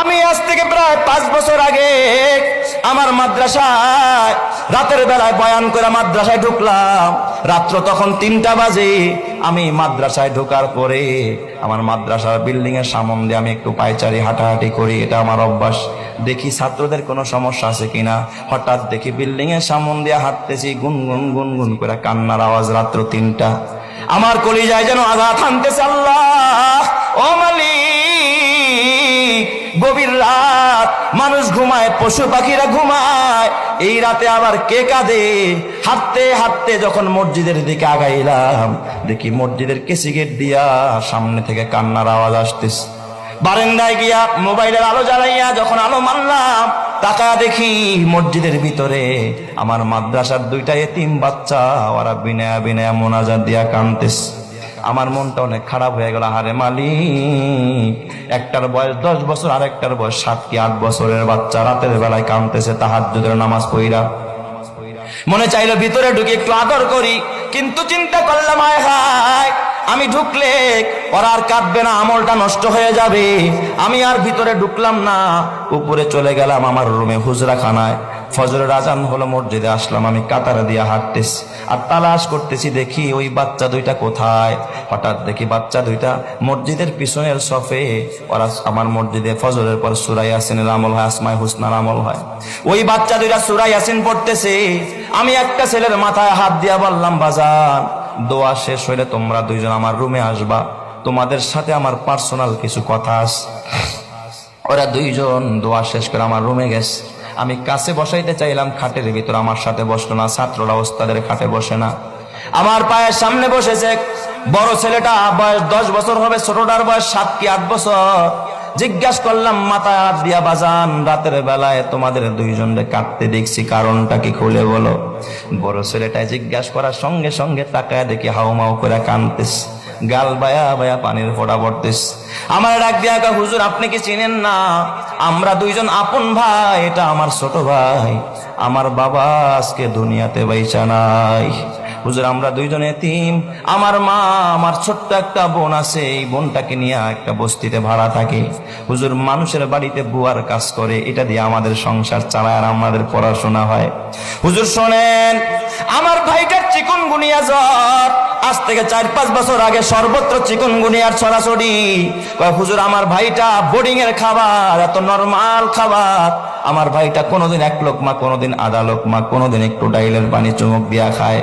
আমি আজ থেকে প্রায় 5 বছর আগে আমার মাদ্রাসায় রাতের বেলায় বয়ান করে মাদ্রাসায় ঢুকলাম। রাত্র তখন 3টা বাজে। আমি মাদ্রাসায় ঢোকার পরে আমার মাদ্রাসার বিল্ডিং এর সামনে দিয়ে আমি একটু পায়চারি হাঁটাহাঁটি করি, এটা আমার অভ্যাস। দেখি ছাত্রদের কোনো সমস্যা আছে কিনা। হঠাৎ দেখি বিল্ডিং এর সামনে দিয়ে হাঁটতেছি, গুনগুন গুনগুন করে কান্নার আওয়াজ। রাত্র 3টা, আমার কলিজায় যেন আঘাত হানতেছে। আল্লাহ, ও মালিক, গভীর রাত, মানুষ ঘুমায়, পশু পাখিরা ঘুমায়, এই রাতে আবার কে কাঁদে? হাঁটতে হাঁটতে যখন মসজিদের দিকে আগাইলাম, দেখি মসজিদের কেসি গেট দিয়া সামনে থেকে কান্নার আওয়াজ আসতেছে। বারান্দায় গিয়া মোবাইলের আলো জ্বালাইয়া যখন আলো মারলাম, তাকায়া দেখি মসজিদের ভিতরে আমার মাদ্রাসার 2টা এতিম বাচ্চা, ওরা বিনয়া বিনয়া মোনাজাত দিয়া কাঁদতেছে। আমার মনটা অনেক খারাপ হয়ে গেল। আরে মালিক, একটার বয়স 10 বছর, আর একটার বয়স 7 কি 8 বছরের বাচ্চা রাতের বেলায় কাঁদতেছে তাহাজ্জুদের নামাজ পড়া। মনে চাইলো ভিতরে ঢুকে একটু আদর করি, কিন্তু চিন্তা করলাম আয় হায়, আমি ঢুকলে ওরা আর কাঁদবে না, আমলটা নষ্ট হয়ে যাবে। আমি আর ভিতরে ঢুকলাম না, উপরে চলে গেলাম আমার রুমে, হুজরাখানায়। ফজরের আজান হলো, মসজিদে আসলাম। আমি কাতারে দিয়ে হাঁটতেছি আর তালাশ করতেছি, দেখি ওই বাচ্চা 2টা কোথায়। হঠাৎ দেখি বাচ্চা 2টা মসজিদের পিছনের সফে। ওরা আমার মসজিদে ফজরের পর সূরা ইয়াসিনের আমল হয়, আসমায়ে হুসনার আমল হয়। ওই বাচ্চা 2টা সূরা ইয়াসিন পড়তেছে। আমি একটা ছেলের মাথায় হাত দিয়া বললাম, বাজান, দোয়া শেষ হইলে তোমরা 2জন আমার রুমে আসবা, তোমাদের সাথে আমার পার্সোনাল কিছু কথা আছে। ওরা 2জন দোয়া শেষ করে আমার রুমে গেছে। আমি কাছে বসাইতে চাইলাম খাটের ভিতর, আমার সাথে বসলো না। ছাত্ররা ওস্তাদের খাটে বসে না, আমার পায়ের সামনে বসেছে। বড় ছেলেটা বয়স 10 বছর হবে, ছোটটার বয়স 7 কি 8 বছর। জিজ্ঞাসা করলাম, মাথায় হাত দিয়া, বাজান, রাতের বেলায় তোমাদের 2জনকে কাঁদতে দেখছি, কারণটা কি খুলে বলো। বড় ছেলেটা জিজ্ঞাসা করার সঙ্গে সঙ্গে তাকায় দেখি হাউমাউ করে কাঁদতেছে, গাল বায়া বায়া পানির ফোঁটা পড়তেছে। আমার ডাক দিয়া, হুজুর আপনি কি চিনেন না? আমরা 2জন আপন ভাই, এটা আমার ছোট ভাই, আমার বাবা আজকে দুনিয়াতে বাইচা নাই। হুজুর আমরা 2জন এতিম, আমার মা, আমার ছোট্ট একটা বোন আছে, এই বোনটাকে নিয়ে একটা বস্তিতে ভাড়া থাকে। হুজুর মানুষের বাড়িতে বুয়ার কাজ করে, এটা দিয়ে আমাদের সংসার চালায় আর আমাদের পড়াশোনা হয়। হুজুর শোনেন, আমার ভাইটার চিকুনগুনিয়া জ্বর, আজ থেকে 4-5 বছর আগে সর্বত্র চিকুনগুনিয়ার ছড়াছড়ি। হুজুর আমার ভাইটা বোর্ডিং এর খাবার, এত নরমাল খাবার আমার ভাইটা কোনোদিন 1 লোকমা, কোনোদিন আধা লোকমা, কোনোদিন একটু ডাইলের পানি চুমুক দিয়া খায়।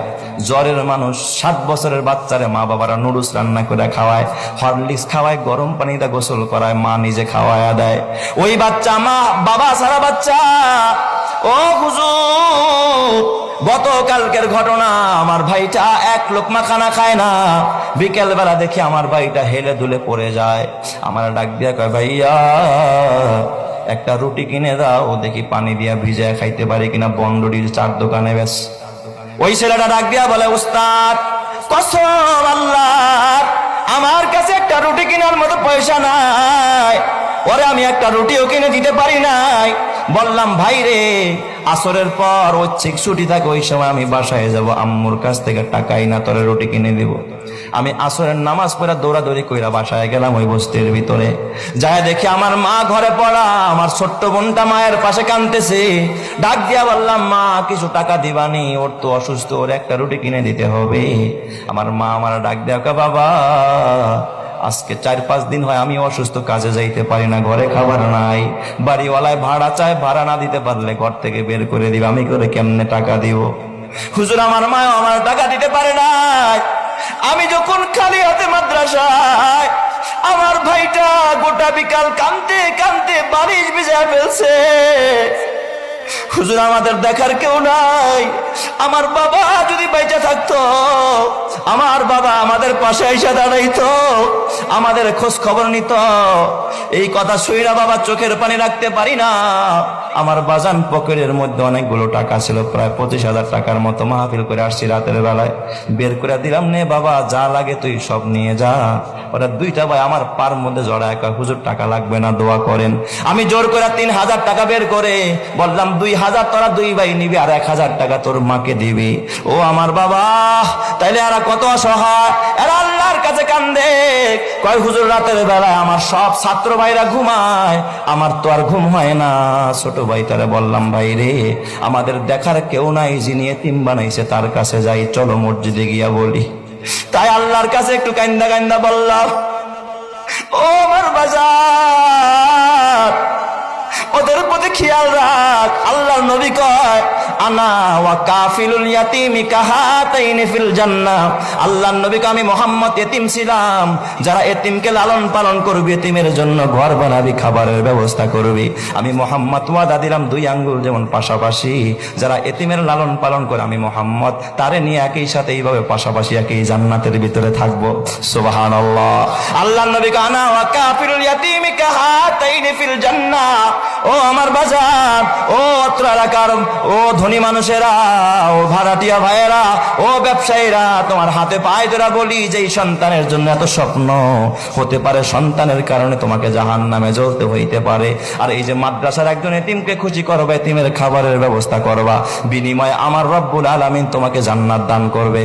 জ্বরের মানুষ 7 বছরের বাচ্চারে মা বাবারা নুডলস রান্না করে খাওয়ায়, হরলিক্স খাওয়ায়, গরম পানিতে গোসল করায়, মা নিজে খাওয়ায়া দেয়। ওই বাচ্চা মা বাবা সারা বাচ্চা। ও হুজুর, গতকালকের ঘটনা, আমার ভাইটা 1 লোকমা খানা খায় না। বিকেল বেলা দেখি আমার ভাইটা হেলে দুলে পড়ে যায়। আমার ডাক দিয়া কয়, ভাইয়া একটা রুটি কিনে দাও, দেখি পানি দিয়া ভিজায় খাইতে পারি কিনা, বন্ডরির 4 দোকানে বেশ। ওই ছেলেটা ডাক দিয়া বলে, উস্তাদ কসম আল্লাহর, আমার কাছে একটা রুটি কেনার মতো পয়সা নাই, ওরে আমি একটা রুটিও কিনে দিতে পারি নাই। বললাম, ভাই রে, আসরের পর ঐচ্ছিক ছুটি থাকে, ওই সময় আমি বাসায় যাব, আম্মুর কাছ থেকে টাকাই না, তোরে রুটি কিনে দিব। আমি আসরের নামাজ পড়া দৌড়াদৌড়ি কইরা বাসায় গেলাম ওই বস্তির ভিতরে। যায় দেখি আমার মা ঘরে পড়া, আমার ছোট্ট বোনটা মায়ের পাশে কাঁদতেছে। ডাক দিয়া বললাম, মা কিছু টাকা দিবানি, ওর তো অসুস্থ, ওর একটা রুটি কিনে দিতে হবে। আমার মা আমার ডাক দিয়া, বাবা আজকে 4-5 দিন হয় আমি অসুস্থ, কাজে যাইতে পারি না, ঘরে খাবার নাই, বাড়িওয়ালায় ভাড়া চায়, ভাড়া না দিতে পারলে ঘর থেকে বের করে দিবে, আমি করে কেমনে টাকা দিব। হুজুর আমার মা আমার টাকা দিতে পারে নাই। আমি যখন খালি হাতে মাদ্রাসায়, আমার ভাইটা গোটা বিকাল কাঁদতে কাঁদতে বালিশ ভিজা ফেলছে। হুজুর আমাদের দেখার কেউ নাই, আমার বাবা যদি বেঁচে থাকতো, আমার বাবা আমাদের পাশে এসে দাঁড়াইতো, আমাদের খোঁজ খবর নিত। এই কথা শুইরা বাবা চোখের পানি রাখতে পারি না। আমার বাজান পকেটের মধ্যে অনেকগুলো টাকা ছিল, প্রায় 25,000 টাকার মতো। মাহফিল করে আসছি, রাতের বেলায় বের করে দিলাম, নে বাবা যা লাগে তুই সব নিয়ে যা। ওরা 2টা ভাই আমার পার মধ্যে জড়ায়, হুজুর টাকা লাগবে না, দোয়া করেন। আমি জোর করে 3,000 টাকা বের করে বললাম, 2,000 তোরা 2 ভাই নিবি, আর 1,000 টাকা তোর মাকে দিবি। ও আমার বাবা, তাইলে এরা কত অসহায়, এরা আল্লাহর কাছে কান্দে, কয় হুজুর রাতের বেলায় আমার সব ছাত্র ভাইরা ঘুমায়, আমার তো আর ঘুম হয় না। ছোট ভাই তারে বললাম, ভাই রে আমাদের দেখার কেউ নাই, যিনি এতিম বানাইছে তার কাছে যাই, চলো মসজিদে গিয়া বলি। তাই আল্লাহর কাছে একটু কান্দা কান্দা বললাম, ও আমার বাজার, ওদের প্রতি খেয়াল রাখ। আল্লাহর নবী কয়, আনা ওয়া কাফিলুল ইয়াতিমি কাহাতাইনি ফিল জান্নাহ। আল্লাহর নবী কয়, আমি মুহাম্মদ এতিম ছিলাম, যারা এতিমকে লালন পালন করবে, এতিমের জন্য ঘর বানাবি, খাবারের ব্যবস্থা করবি, আমি মুহাম্মদ ওয়াদা দিলাম 2 আঙ্গুল যেমন পাশাপাশি, যারা এতিমের লালন পালন করে আমি মুহাম্মদ তারে নিয়ে একই সাথে এইভাবে পাশাপাশি একই জান্নাতের ভিতরে থাকবো। সুবহানাল্লাহ। আল্লাহর নবী কয়, আনা ওয়া কাফিলুল ইয়াতিমি কাহাতাইনি ফিল জান্নাহ। ও আমার বাজার, ও অত্র এলাকার ও ধনী মানুষেরা, ও ভাড়াটিয়া ভাইয়েরা, ও ব্যবসায়ীরা, তোমার হাতে পায়ে ধরা বলি, যেই সন্তানের জন্য এত স্বপ্ন, হতে পারে সন্তানের কারণে তোমাকে জাহান্নামে জ্বলতে হইতে পারে, আর এই যে মাদ্রাসার একজন এতিমকে খুশি করবা, এতিমের খাবারের ব্যবস্থা করবা, বিনিময়ে আমার রব্বুল আলামিন তোমাকে জান্নাত দান করবে।